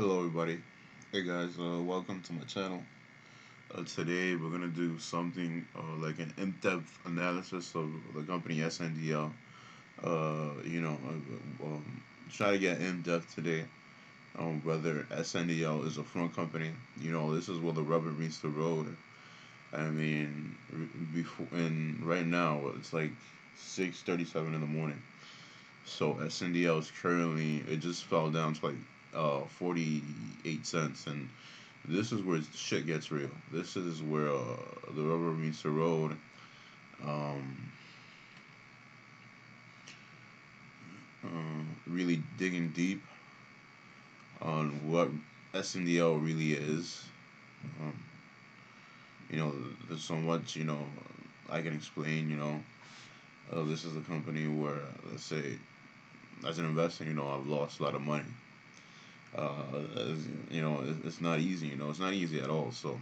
Hello, everybody. Hey, guys. Welcome to my channel. Today, we're gonna do something like an in-depth analysis of the company SNDL. Try to get in-depth today on whether SNDL is a front company. This is where the rubber meets the road. I mean, before and right now it's like 6:37 in the morning. So SNDL is currently it just fell down to like 48 cents, and this is where shit gets real. This is where the rubber meets the road. Um, really digging deep on what SNDL really is. Um, there's so much I can explain. This is a company where, let's say, as an investor, I've lost a lot of money. It's not easy. It's not easy at all. So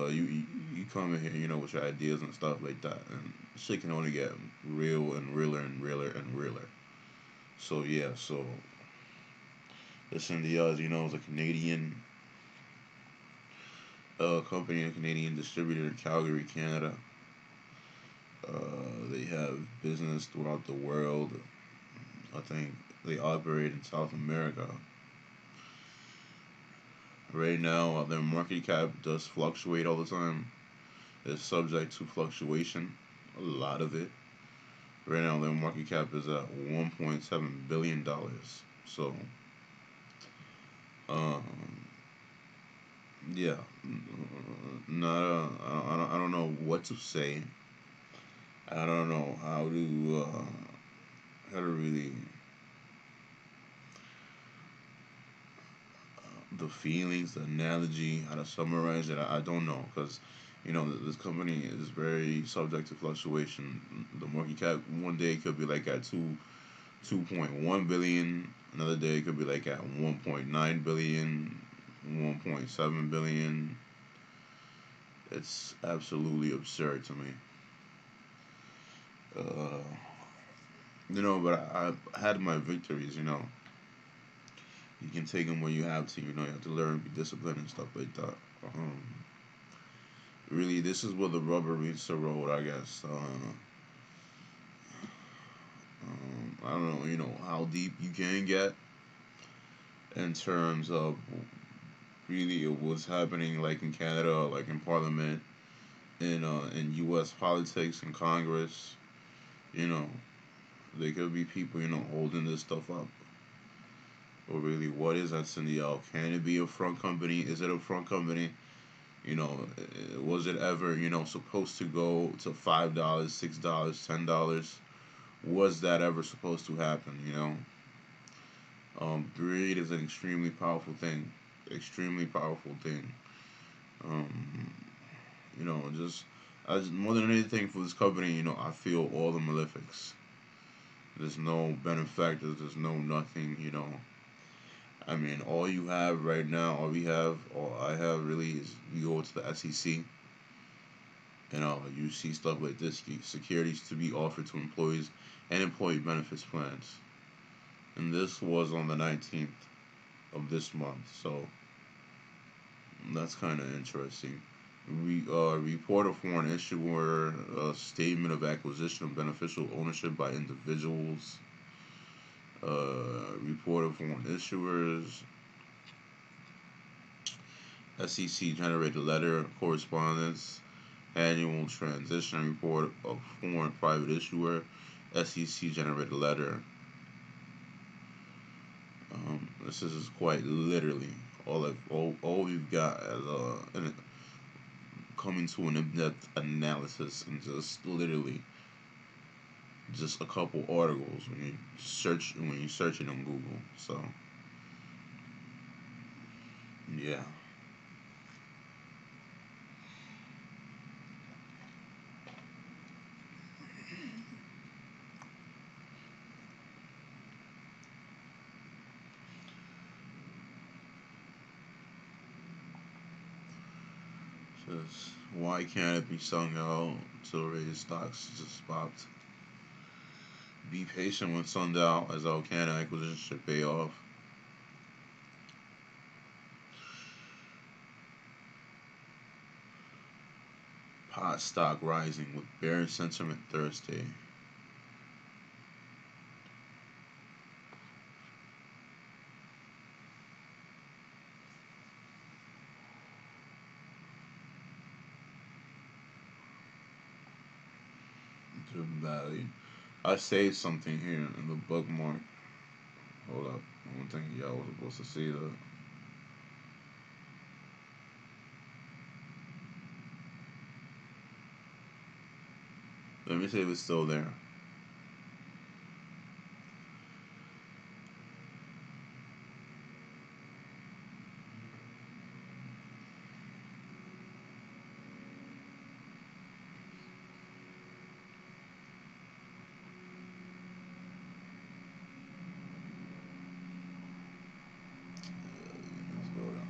you come in here, with your ideas and stuff like that, and shit can only get real and realer and realer and realer. So yeah, so this NDL, is a Canadian company, a Canadian distributor in Calgary, Canada. They have business throughout the world. I think they operate in South America. Right now, their market cap does fluctuate all the time. It's subject to fluctuation, a lot of it. Right now, their market cap is at $1.7 billion. So, um, yeah, not. I don't know what to say. I don't know how to really the feelings, the analogy, how to summarize it. I don't know because this company is very subject to fluctuation. The market cap one day could be like at 2.1 billion. Another day it could be like at 1.9 billion, 1.7 billion. It's absolutely absurd to me. Uh, but I had my victories. You can take them where you have to. You have to learn, be disciplined, and stuff like that. Um, really, this is where the rubber meets the road, I guess. I don't know, how deep you can get in terms of really what's happening, like in Canada, like in Parliament, in U.S. politics and Congress. You know, there could be people, holding this stuff up. Or really, what is SNDL? Can it be a front company? Is it a front company? Was it ever, supposed to go to $5, $6, $10? Was that ever supposed to happen? Greed is an extremely powerful thing. Extremely powerful thing. Um, just as more than anything for this company, I feel all the malefics. There's no benefactors. There's no nothing. I mean, all you have right now, all I have really is you go to the SEC. You see stuff like this: securities to be offered to employees and employee benefits plans. And this was on the 19th of this month, so that's kind of interesting. Report of foreign issuer, statement of acquisition of beneficial ownership by individuals, report of foreign issuers, SEC generated letter correspondence, annual transition report of foreign private issuer, SEC generated letter. This is quite literally all we've got as coming to an in-depth analysis and just literally just a couple articles when you search it on Google. So yeah, just why can't it be sung out to raise stocks just popped? Be patient when sundown as our Canada acquisition should pay off. Pot stock rising with bearish sentiment Thursday. To Valley. I saved something here in the bookmark. Hold up. I don't think y'all was supposed to see that. Let me see if it's still there. Let's go down.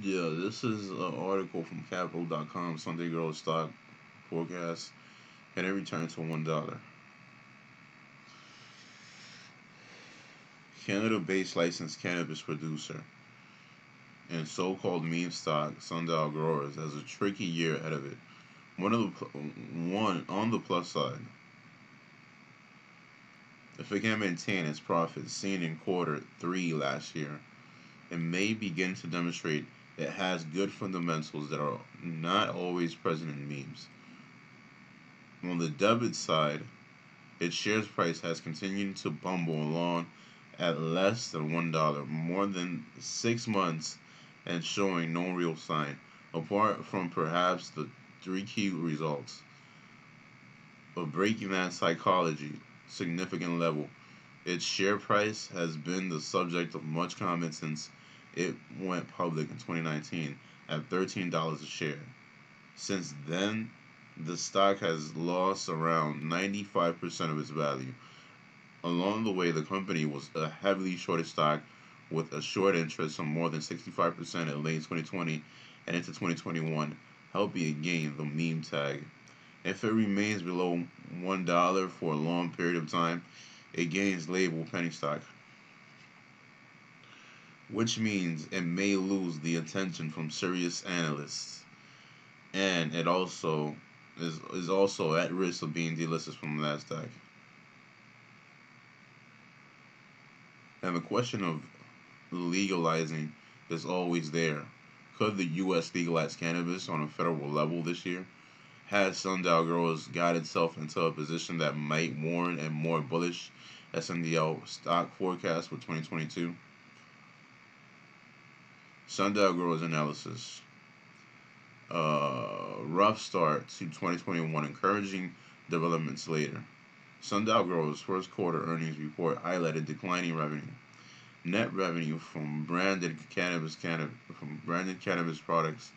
Yeah, this is an article from Capital.com. Sunday growth stock forecast, and it returned to $1. Canada-based licensed cannabis producer and so-called meme stock Sundial Growers has a tricky year ahead of it. One on the plus side, if it can maintain its profits seen in quarter three last year, it may begin to demonstrate it has good fundamentals that are not always present in memes. On the debit side, its shares price has continued to bumble along at less than $1 more than 6 months and showing no real sign, apart from perhaps the three key results of breaking that psychology significant level. Its share price has been the subject of much comment since it went public in 2019 at $13 a share. Since then, the stock has lost around 95% of its value. Along the way, the company was a heavily shorted stock with a short interest of more than 65% in late 2020 and into 2021, helping it gain the meme tag. If it remains below $1 for a long period of time, it gains label penny stock, which means it may lose the attention from serious analysts, and it also is also at risk of being delisted from Nasdaq. And the question of legalizing is always there. Could the U.S. legalize cannabis on a federal level this year? Has Sundial Growers got itself into a position that might warrant a more bullish SNDL stock forecast for 2022? Sundial Growers analysis. Rough start to 2021, encouraging developments later. Sundial Growers' first quarter earnings report highlighted declining revenue. Net revenue from branded cannabis products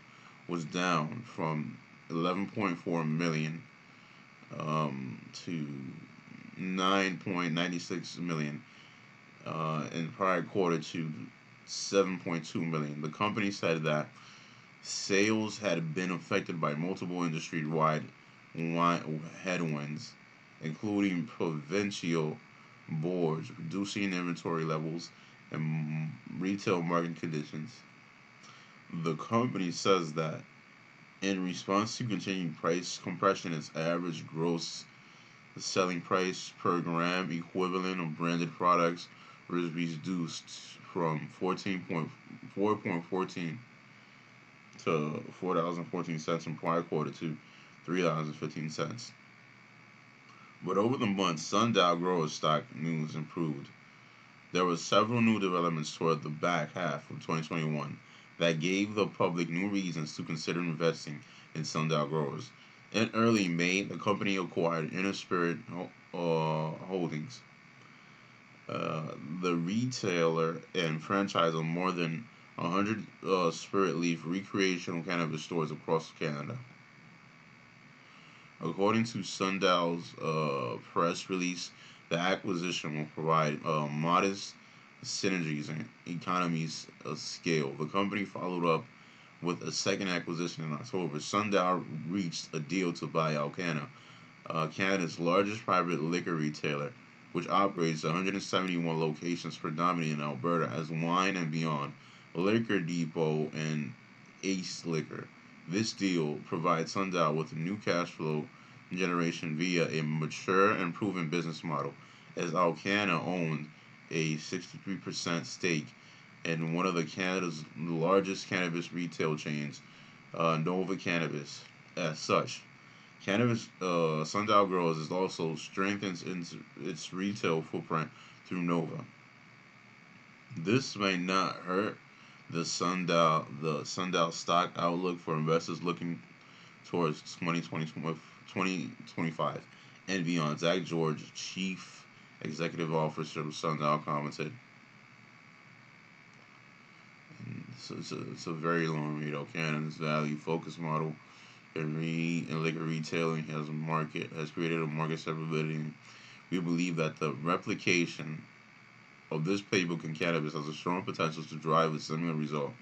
was down from 11.4 million to 9.96 million in the prior quarter to 7.2 million. The company said that sales had been affected by multiple industry-wide headwinds, including provincial boards reducing inventory levels and retail market conditions. The company says that in response to continued price compression, its average gross selling price per gram equivalent of branded products was reduced from 4.14 to $4.14 in prior quarter to $3.15. But over the months, Sundial Growers stock news improved. There were several new developments toward the back half of 2021 that gave the public new reasons to consider investing in Sundial Growers. In early May, the company acquired Inner Spirit Holdings, the retailer and franchise of more than 100 Spirit Leaf recreational cannabis stores across Canada. According to Sundial's press release, the acquisition will provide modest synergies and economies of scale. The company followed up with a second acquisition in October. Sundial reached a deal to buy Alcanna, Canada's largest private liquor retailer, which operates 171 locations predominantly in Alberta as Wine and Beyond, Liquor Depot, and Ace Liquor. This deal provides Sundial with a new cash flow generation via a mature and proven business model, as Alcanna owned a 63% stake in one of the Canada's largest cannabis retail chains, Nova Cannabis. As such, Cannabis Sundial Growers is also strengthens its retail footprint through Nova. This may not hurt the Sundial stock outlook for investors looking towards 2025 and beyond. Zach George, Chief Executive Officer of Sundial, commented. It's a very long read. O'Cannon's value focus model in liquor retailing has created a market stability. We believe that the replication of this playbook in cannabis has a strong potential to drive a similar result.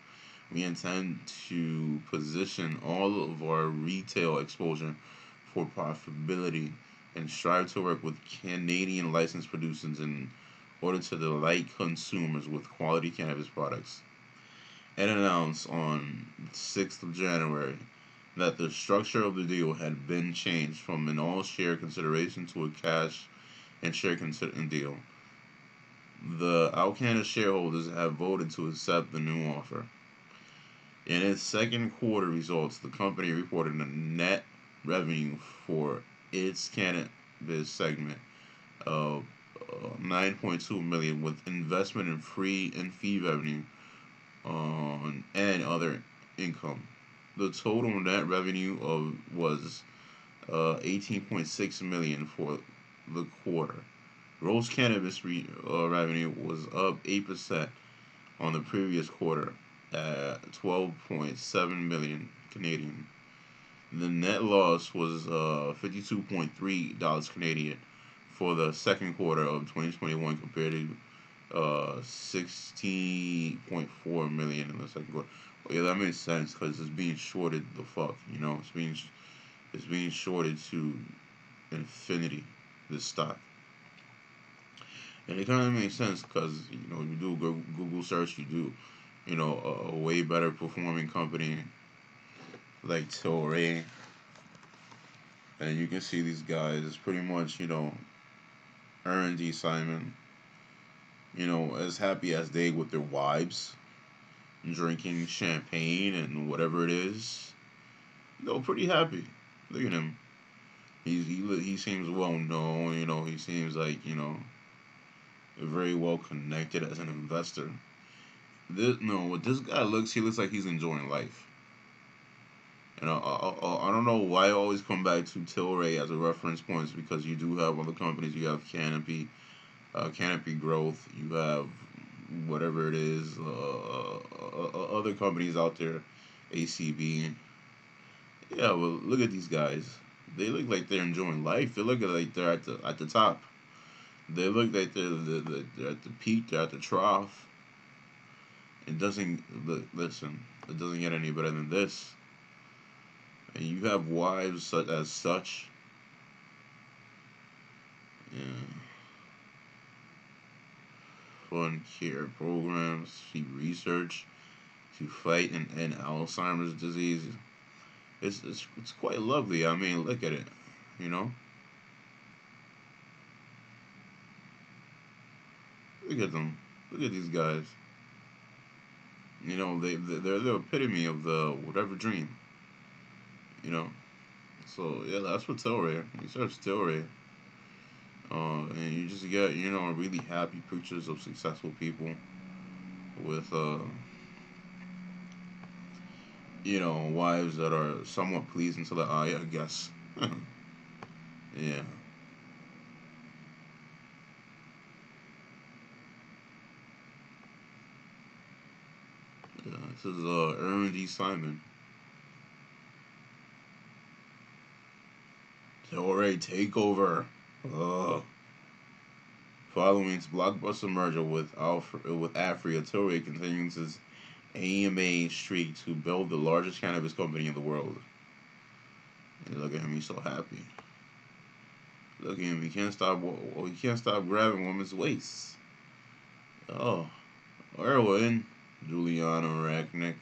We intend to position all of our retail exposure for profitability and strive to work with Canadian licensed producers in order to delight consumers with quality cannabis products. And announced on 6th of January that the structure of the deal had been changed from an all-share consideration to a cash and share deal. The Alcanna shareholders have voted to accept the new offer. In its second quarter results, the company reported a net revenue for its cannabis segment of 9.2 million, with investment in free and fee revenue and other income. The total net revenue was 18.6 million for the quarter. Gross cannabis revenue was up 8% on the previous quarter at 12.7 million Canadian. The net loss was $52.3 Canadian for the second quarter of 2021 compared to 16.4 million in the second quarter. Well, yeah, that makes sense because it's being shorted the fuck. It's being shorted to infinity. This stock. And it kind of makes sense because you do Google search, you do a way better performing company like Tilray, and you can see these guys. It's pretty much R&D Simon, as happy as they with their wives, drinking champagne and whatever it is. Pretty happy. Look at him. He seems well known. He seems like very well connected as an investor. What this guy he looks like he's enjoying life. And I don't know why I always come back to Tilray as a reference point, because you do have other companies. You have Canopy Growth. You have whatever it is, other companies out there, ACB. Yeah, well, look at these guys. They look like they're enjoying life. They look like they're at the top. They look like they're at the peak. They're at the trough. It doesn't listen. It doesn't get any better than this. And you have wives such as such. Yeah. Fund care programs, research to fight and end Alzheimer's disease. It's quite lovely. I mean, look at it. You know. Look at them. Look at these guys. They're the epitome of the whatever dream. You know. So yeah, that's what Tilray. You search Tilray, and you just get really happy pictures of successful people with wives that are somewhat pleasing to the eye, I guess. Yeah. This is Aaron D. Simon. Alright, takeover. Uh, Following its blockbuster merger with Afria, Tilray continues its AMA streak to build the largest cannabis company in the world. And look at him, he's so happy. Look at him, he can't stop grabbing women's waists. Oh, Erwin, Juliana Ranknick,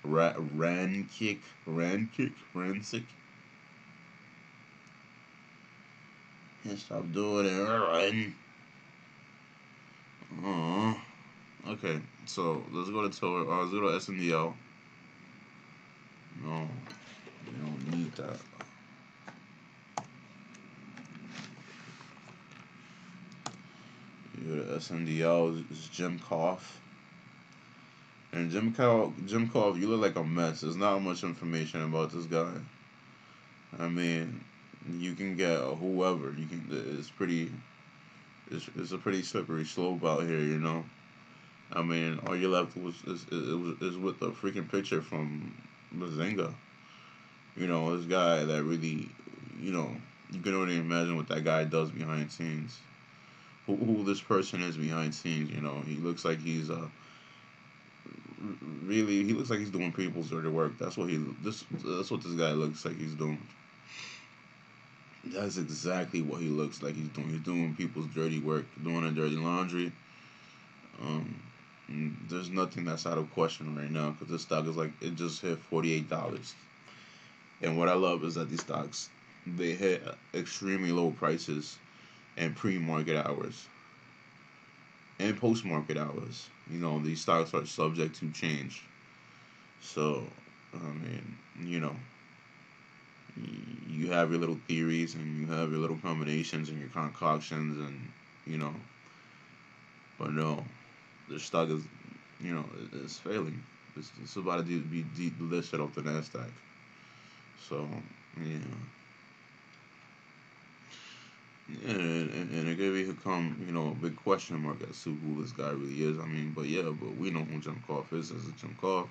Rancic. Can't stop doing it, Erwin. Oh, okay. So let's go to Tiller. Let's go to SNDL. No, we don't need that. You go to SNDL. Is Jim Koff. And Jim Koff, you look like a mess. There's not much information about this guy. I mean, you can get whoever. You can. It's pretty. It's a pretty slippery slope out here, you know. I mean, all you're left is with the freaking picture from Bazinga. You know, this guy that really, you know, you can only imagine what that guy does behind scenes. Who this person is behind scenes. You know, he looks like he's really he looks like he's doing people's dirty work. That's what this guy looks like he's doing. That's exactly what he looks like he's doing. He's doing people's dirty work, doing their dirty laundry. Um, there's nothing that's out of question right now because this stock is like it just hit $48. And what I love is that these stocks they hit extremely low prices and pre-market hours and post-market hours. You know these stocks are subject to change. So I mean, you know, you have your little theories and you have your little combinations and your concoctions and you know, but no, the stock is you know it's failing. It's about to be delisted off the Nasdaq. So yeah, and it could become you know a big question mark as to who this guy really is. I mean, but yeah, but we know who Jim Koff is as a Jim Koff.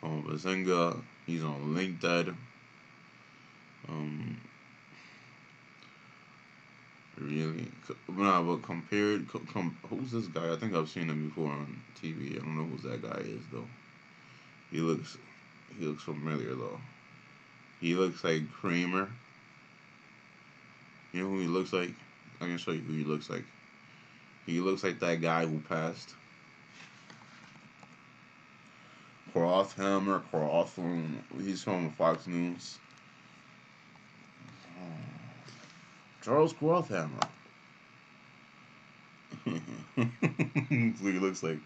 Bazinga, he's on LinkedIn. Um, really, nah, but who's this guy? I think I've seen him before on TV. I don't know who that guy is though. He looks, he looks familiar though. He looks like Kramer. You know who he looks like? I can show you who he looks like. He looks like that guy who passed. Croftham. He's from Fox News. Charles Crofhammer. That's what he looks like.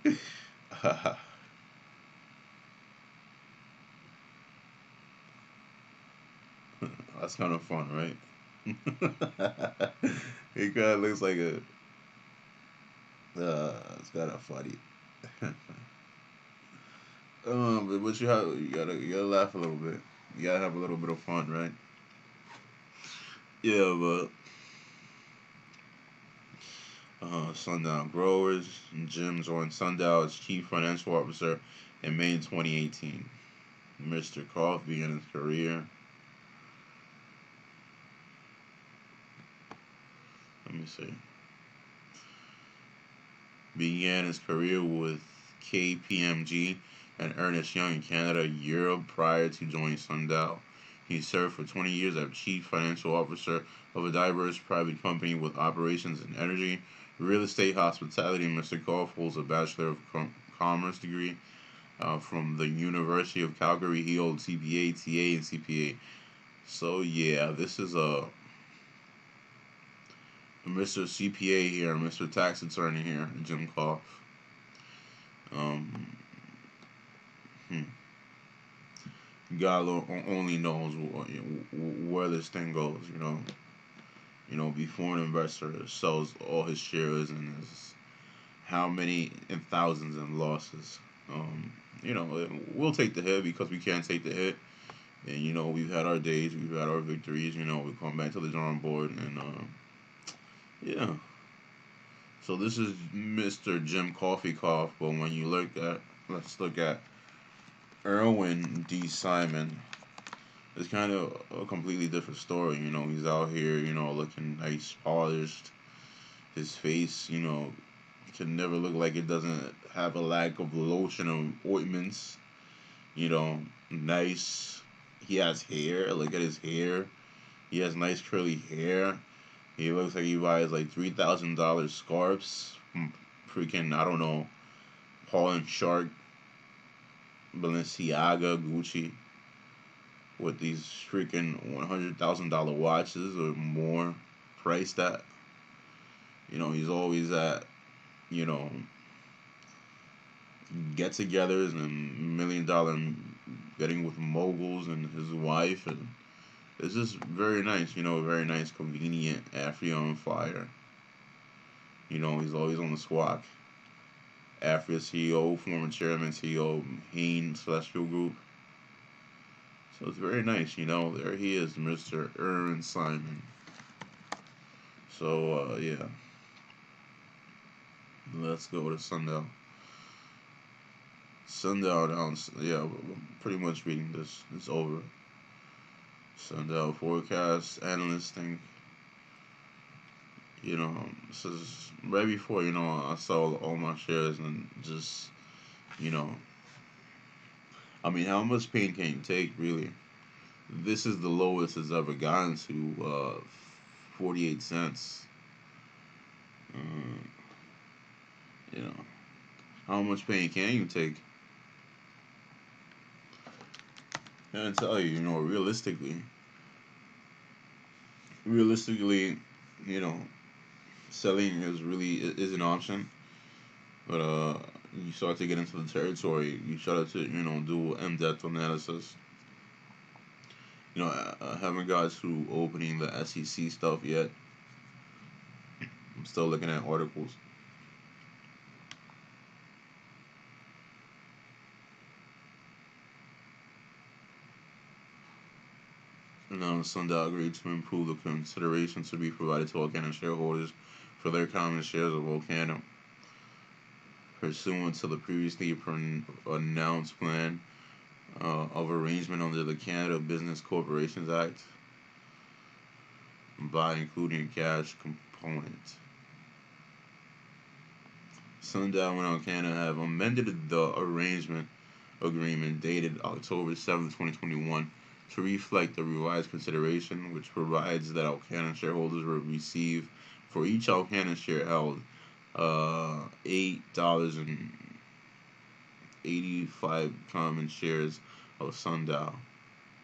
That's kind of fun, right? He kind of looks like a. It's kind of funny. But you gotta laugh a little bit. You gotta have a little bit of fun, right? Yeah, but Sundown Growers, Jim joined Sundown as chief financial officer in May 2018. Mr. Koff began his career. Let me see. Began his career with KPMG and Ernest Young in Canada, Europe prior to joining Sundown. He served for 20 years as chief financial officer of a diverse private company with operations in energy, real estate, hospitality. Mr. Koff holds a Bachelor of Commerce degree from the University of Calgary. He holds CPA, TA, and CPA. So yeah, this is a Mr. CPA here, Mr. Tax Attorney here, Jim Koff. Um, hmm. God only knows where this thing goes. Before an investor sells all his shares and is how many in thousands in losses. We'll take the hit because we can't take the hit. And we've had our days, we've had our victories. We come back to the drawing board, and yeah. So this is Mr. Jim Coffee Cough. But when you let's look at Erwin D. Simon. It's kind of a completely different story. He's out here, looking nice, polished. His face, can never look like it doesn't have a lack of lotion or ointments. Nice. He has hair. Look at his hair. He has nice curly hair. He looks like he buys like $3,000 scarves from freaking, I don't know, Paul and Shark, Balenciaga, Gucci, with these freaking $100,000 watches or more priced at. He's always at, you know, get togethers and $1 million getting with moguls and his wife. And it's just very nice, very nice, convenient, Afria on fire. He's always on the squawk. Afria CEO, former chairman, CEO, Hain Celestial Group. So it's very nice, There he is, Mr. Erwin Simon. So, yeah. Let's go to Sundial. Sundial down, yeah, I'm pretty much reading this. It's over. Sundial forecast, analysts think, this is right before, I sold all my shares and just, you know, I mean, how much pain can you take, really? This is the lowest it's ever gotten to, 48 cents. Uh, you know, how much pain can you take? And I tell you, realistically, you know, selling is an option, but you start to get into the territory. You start to do in-depth analysis. I haven't got to opening the SEC stuff yet. I'm still looking at articles. Now, Sundial agreed to improve the consideration to be provided to Volcano shareholders for their common shares of Volcano, pursuant to the previously announced plan of arrangement under the Canada Business Corporations Act, by including a cash component. Sundial and Canada have amended the arrangement agreement dated October 7, 2021 to reflect the revised consideration, which provides that Alcanna shareholders will receive for each Alcanna share held $8.85 common shares of Sundial.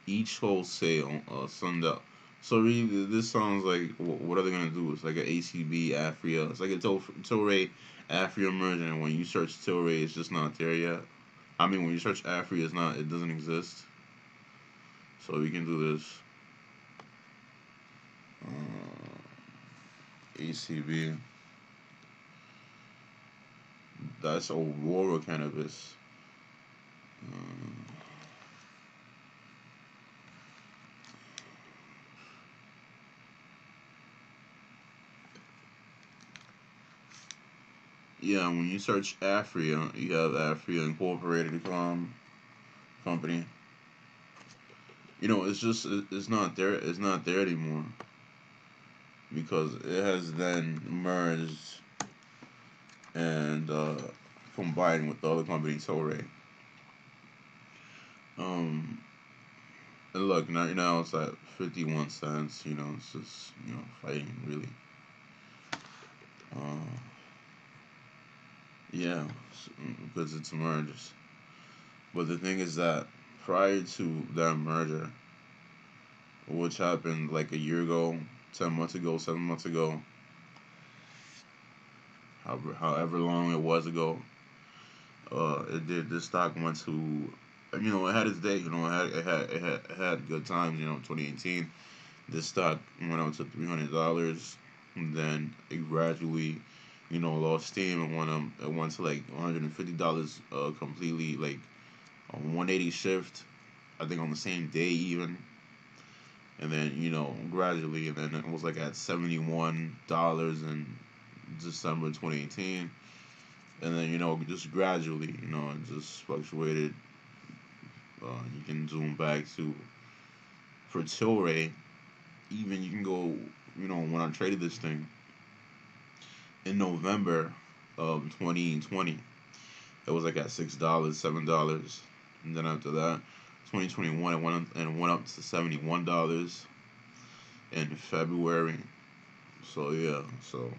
Each wholesale Sundial. So really, this sounds like what are they gonna do? It's like an ACB Afria. It's like a Tilray Afria merger. And when you search Tilray, it's just not there yet. I mean, when you search Afria, it doesn't exist. So we can do this. ACB. That's Aurora Cannabis. Yeah, when you search Afria, you have Afria Incorporated company. It's not there. It's not there anymore because it has then merged and combined with the other company, Tilray. Um, and look, now it's at 51 cents. It's just fighting really. Uh, yeah, because it's merged. But the thing is that prior to that merger, which happened like a year ago, 10 months ago, 7 months ago, however long it was ago, it did. This stock went to, it had its day. It had good times. 2018, this stock went up to $300, and then it gradually, lost steam and went to like $150, completely like a 180 shift. I think on the same day even, and then gradually, and then it was like at $71 in December 2018, and then just gradually, it just fluctuated. You can zoom back to for Tilray. Even you can go, when I traded this thing in November of 2020, it was like at $6, $7, and then after that, 2021 it went up to $71 in February. So yeah, so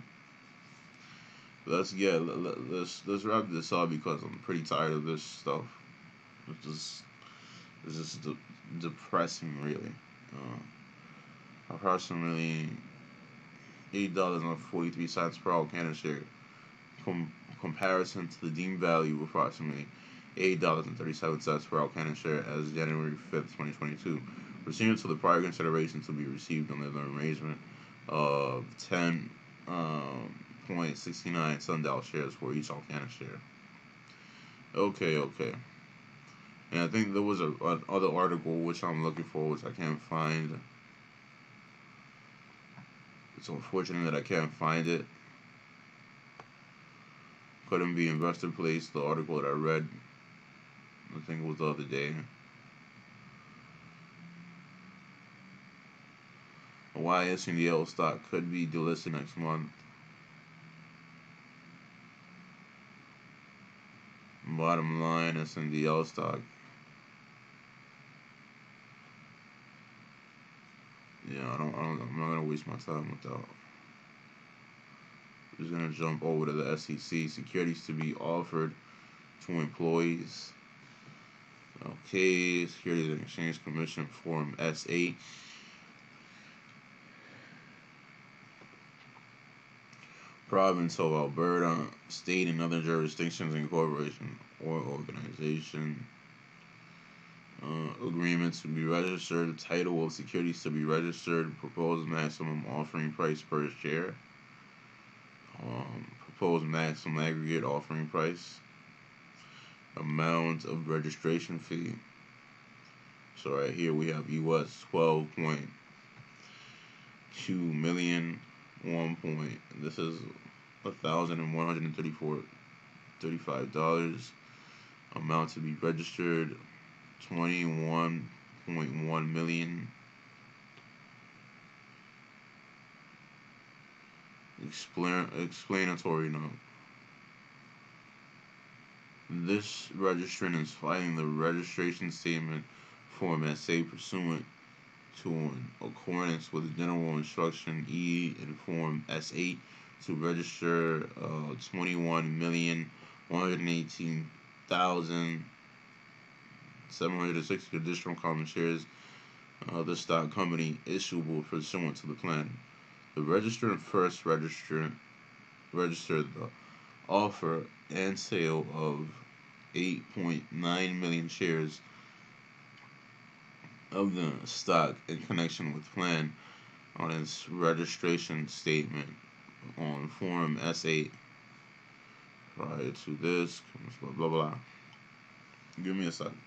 let's wrap this up because I'm pretty tired of this stuff. It's just depressing, really. Approximately $8.43 per Alcana share. Comparison to the deemed value of approximately $8.37 per Alcana share as January 5th, 2022. Pursuant to the prior consideration to be received under the arrangement of 10.69 SNDL shares for each Alcana share. Okay. And I think there was an other article which I'm looking for, which I can't find. It's unfortunate that I can't find it. Couldn't be investor place. The article that I read, I think it was the other day. Why SNDL stock could be delisted next month. Bottom line, SNDL stock. Yeah, I'm not gonna waste my time with that. I'm just gonna jump over to the SEC. Securities to be offered to employees. Okay, Securities and Exchange Commission Form S8. Province of Alberta, state and other jurisdictions and corporation or organization. Agreements to be registered. Title of securities to be registered. Proposed maximum offering price per share. Proposed maximum aggregate offering price. Amount of registration fee. So right here we have US 12.2 million. This is $1,135. Amount to be registered 21.1 million. Explanatory note. This registrant is filing the registration statement form SA pursuant to in accordance with General Instruction E in Form S8 to register 21,118,760 additional common shares of the stock company issuable pursuant to the plan. The registrant first registered the offer and sale of 8.9 million shares of the stock in connection with plan on its registration statement on Form S8. Prior to this, blah blah blah. Give me a second.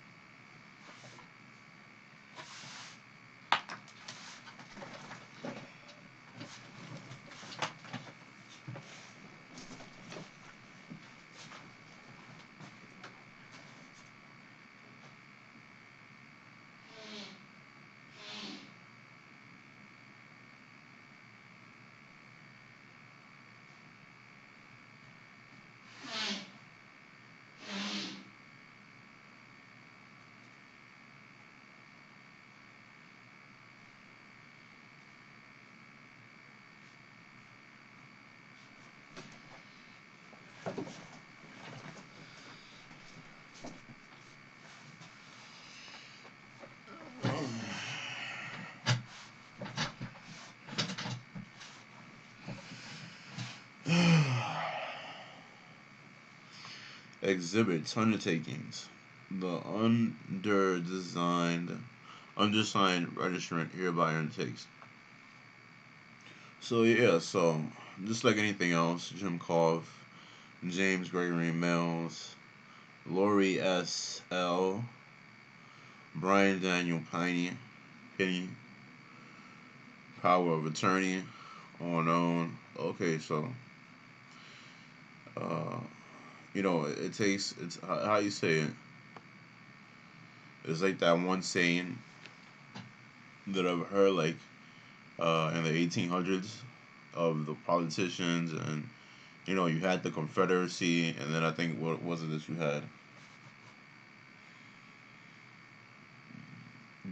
Exhibits, undertakings. The undersigned registrant hereby undertakes. So yeah, so just like anything else, Jim Koff, James Gregory Mills, Lori S. L., Brian Daniel Penny, power of attorney on own. Okay, so uh, it takes it's how you say it. It's like that one saying that I've heard, like in the 1800s, of the politicians, and you had the Confederacy, and then I think, what was it that you had?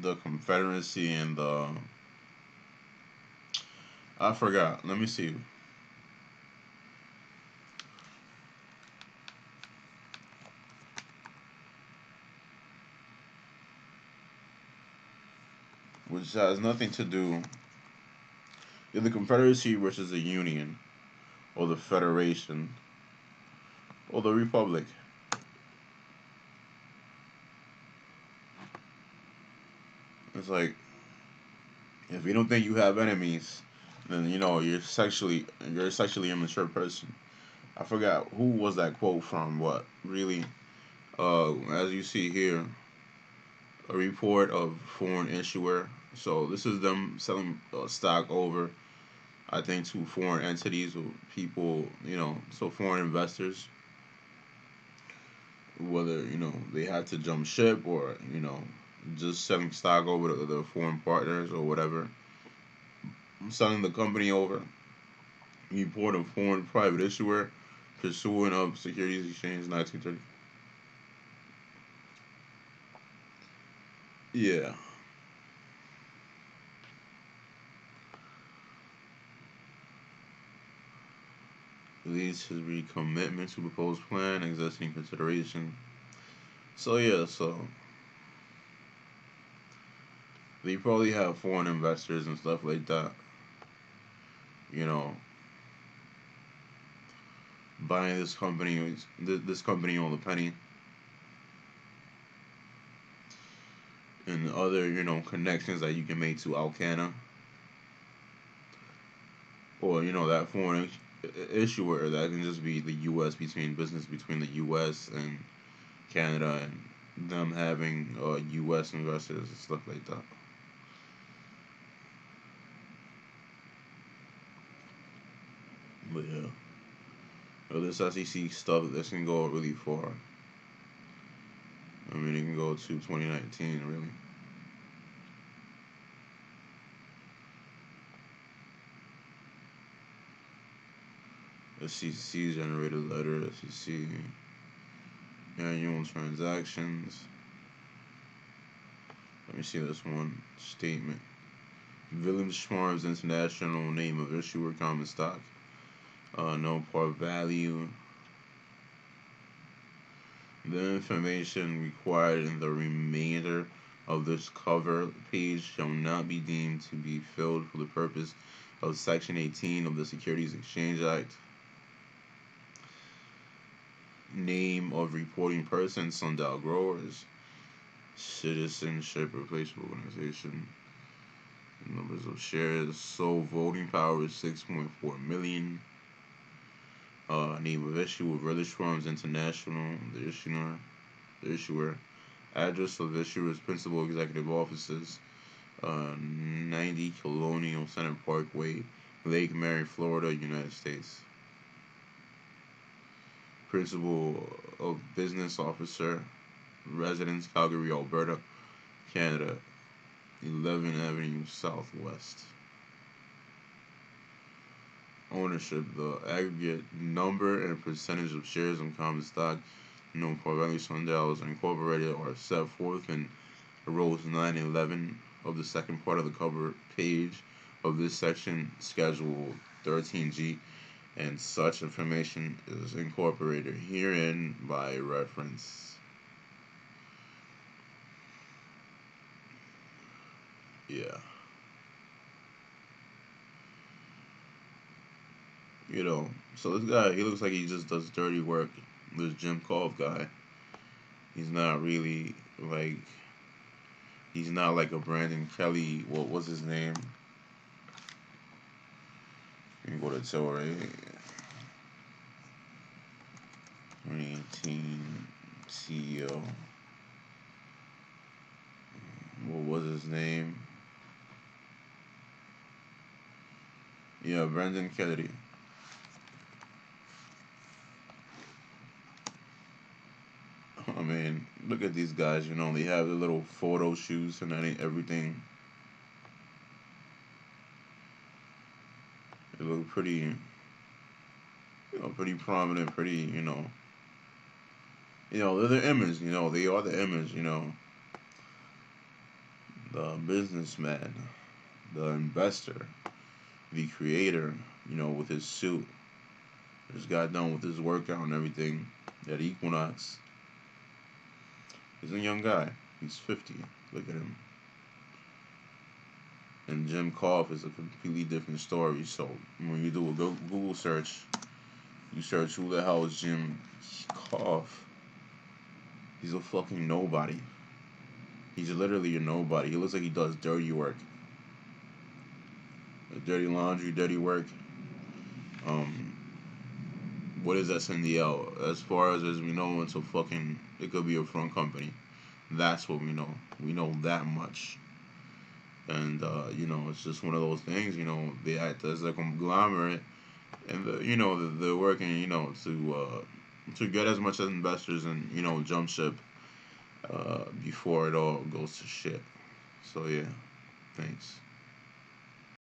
The Confederacy and the, I forgot. Let me see. Which has nothing to do. The Confederacy versus the Union, or the Federation, or the Republic. It's like, if you don't think you have enemies, then you're a sexually immature person. I forgot who was that quote from. What really? As you see here, a report of foreign issuer. So this is them selling stock over, I think, to foreign entities or people, so foreign investors, whether they had to jump ship, or just selling stock over to the foreign partners or whatever, selling the company over. Report of foreign private issuer pursuant of Securities Exchange 1930. Yeah. Leads to recommitment to proposed plan, existing consideration. So yeah, so they probably have foreign investors and stuff like that, you know, buying this company on the penny, and other, connections that you can make to Alcana, or that foreign issuer that can just be the U.S., between business between the U.S. and Canada, and them having U.S. investors and stuff like that. But yeah, this SEC stuff, this can go really far. I mean, it can go to 2019, really. SEC generated letter, SEC annual transactions. Let me see this one statement. Williams Schwartz International, name of issuer, common stock. No par value. The information required in the remainder of this cover page shall not be deemed to be filled for the purpose of Section 18 of the Securities Exchange Act. Name of reporting person, Sundial Growers. Citizenship replacement organization. Numbers of shares. Sole voting power is 6.4 million. Name of issuer, British Farms International, the issuer. Address of issuer's principal executive offices, 90 Colonial Center Parkway, Lake Mary, Florida, United States. Principal of business officer, residence, Calgary, Alberta, Canada, 11 Avenue Southwest. Ownership, the aggregate number and percentage of shares in common stock known for Valley Sundials Incorporated are set forth in rows 9 and 11 of the second part of the cover page of this section, Schedule 13G, and such information is incorporated herein by reference. Yeah. So this guy, he looks like he just does dirty work. This Jim Cove guy, he's not really like, he's not like a Brandon Kelly. What was his name? You can go to Tilray. 2018 CEO. his name? Yeah, Brendan Kennedy. I mean, look at these guys. You know, they have the little photo shoots and everything. They look pretty, pretty prominent. Pretty, they're the image. They are the image. The businessman, the investor, the creator. With his suit, just got done with his workout and everything at Equinox. He's a young guy. He's 50. Look at him. And Jim Koff is a completely different story. So when you do a Google search, you search who the hell is Jim Koff. He's a fucking nobody. He's literally a nobody. He looks like he does dirty work. Dirty laundry, dirty work. Um, what is SNDL? As far as we know, it could be a front company. That's what we know. We know that much. And it's just one of those things. They act as a conglomerate, and they're working, to get as much as investors and jump ship before it all goes to shit. So yeah, thanks.